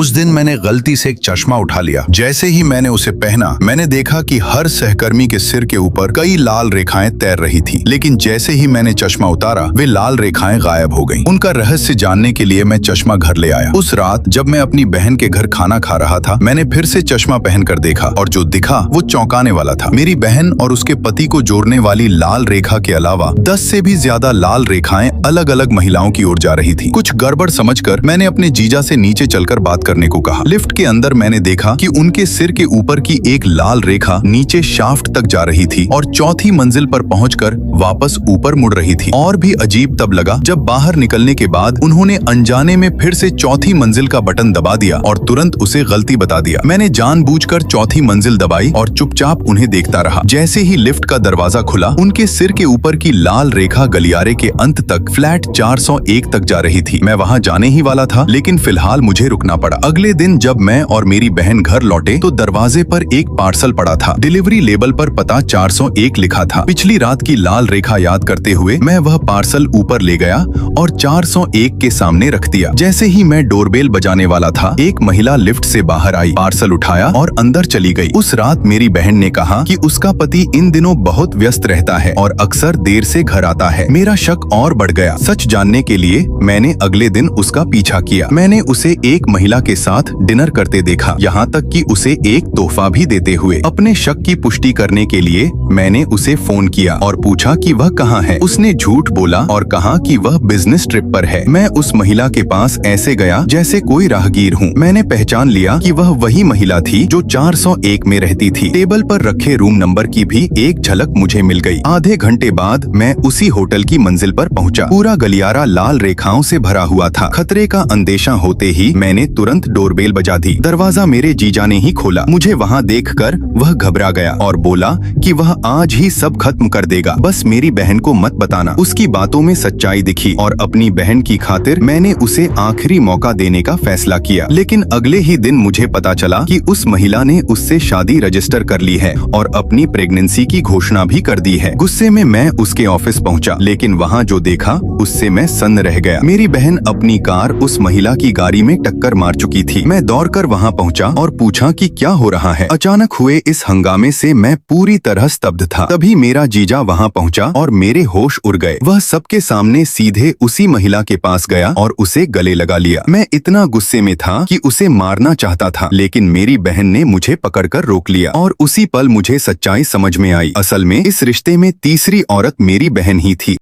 उस दिन मैंने गलती से एक चश्मा उठा लिया। जैसे ही मैंने उसे पहना, मैंने देखा कि हर सहकर्मी के सिर के ऊपर कई लाल रेखाएं तैर रही थी। लेकिन जैसे ही मैंने चश्मा उतारा, वे लाल रेखाएं गायब हो गईं। उनका रहस्य जानने के लिए मैं चश्मा घर ले आया। उस रात जब मैं अपनी बहन के घर खाना खा रहा था, मैंने फिर से चश्मा पहनकर देखा और जो दिखा वो चौंकाने वाला था। मेरी बहन और उसके पति को जोड़ने वाली लाल रेखा के अलावा 10 से भी ज्यादा लाल रेखाएं अलग अलग महिलाओं की ओर जा रही थी। कुछ गड़बड़ समझकर मैंने अपने जीजा से नीचे चलकर बात करने को कहा। लिफ्ट के अंदर मैंने देखा कि उनके सिर के ऊपर की एक लाल रेखा नीचे शाफ्ट तक जा रही थी और चौथी मंजिल पर पहुंचकर वापस ऊपर मुड़ रही थी। और भी अजीब तब लगा जब बाहर निकलने के बाद उन्होंने अनजाने में फिर से चौथी मंजिल का बटन दबा दिया और तुरंत उसे गलती बता दिया। मैंने जानबूझकर चौथी मंजिल दबाई और चुपचाप उन्हें देखता रहा। जैसे ही लिफ्ट का दरवाजा खुला, उनके सिर के ऊपर की लाल रेखा गलियारे के अंत तक फ्लैट 401 तक जा रही थी। मैं वहां जाने ही वाला था, लेकिन फिलहाल मुझे रुकना पड़ा। अगले दिन जब मैं और मेरी बहन घर लौटे तो दरवाजे पर एक पार्सल पड़ा था। डिलीवरी लेबल पर पता 401 लिखा था। पिछली रात की लाल रेखा याद करते हुए मैं वह पार्सल ऊपर ले गया और 401 के सामने रख दिया। जैसे ही मैं डोरबेल बजाने वाला था, एक महिला लिफ्ट से बाहर आई, पार्सल उठाया और अंदर चली गई। उस रात मेरी बहन ने कहा कि उसका पति इन दिनों बहुत व्यस्त रहता है और अक्सर देर से घर आता है। मेरा शक और बढ़ गया। सच जानने के लिए मैंने अगले दिन उसका पीछा किया। मैंने उसे एक महिला के साथ डिनर करते देखा, यहाँ तक कि उसे एक तोहफा भी देते हुए। अपने शक की पुष्टि करने के लिए मैंने उसे फोन किया और पूछा कि वह कहाँ है। उसने झूठ बोला और कहा कि वह बिजनेस ट्रिप पर है। मैं उस महिला के पास ऐसे गया जैसे कोई राहगीर हूँ। मैंने पहचान लिया कि वह वही महिला थी जो 401 में रहती थी। टेबल पर रखे रूम नंबर की भी एक झलक मुझे मिल गई। आधे घंटे बाद मैं उसी होटल की मंजिल पर पहुंचा। पूरा गलियारा लाल रेखाओं से भरा हुआ था। खतरे का अंदेशा होते ही मैंने तुरंत डोरबेल बजा दी। दरवाजा मेरे जीजा ने ही खोला। मुझे वहाँ देखकर वह घबरा गया और बोला कि वह आज ही सब खत्म कर देगा, बस मेरी बहन को मत बताना। उसकी बातों में सच्चाई दिखी और अपनी बहन की खातिर मैंने उसे आखिरी मौका देने का फैसला किया। लेकिन अगले ही दिन मुझे पता चला कि उस महिला ने उससे शादी रजिस्टर कर ली है और अपनी प्रेगनेंसी की घोषणा भी कर दी है। गुस्से में मैं उसके ऑफिस पहुंचा, लेकिन वहां जो देखा उससे मैं सन्न रह गया। मेरी बहन अपनी कार उस महिला की गाड़ी में टक्कर मार चुकी थी। मैं दौड़कर वहां पहुंचा और पूछा कि क्या हो रहा है। अचानक हुए इस हंगामे से मैं पूरी तरह स्तब्ध था। तभी मेरा जीजा वहां पहुंचा और मेरे होश उड़ गए। वह सबके सामने सीधे उसी महिला के पास गया और उसे गले लगा लिया। मैं इतना गुस्से में था कि उसे मारना चाहता था, लेकिन मेरी बहन ने मुझे पकड़कर रोक लिया और उसी पल मुझे सच्चाई समझ में आई। असल में इस रिश्ते में तीसरी औरत मेरी बहन ही थी।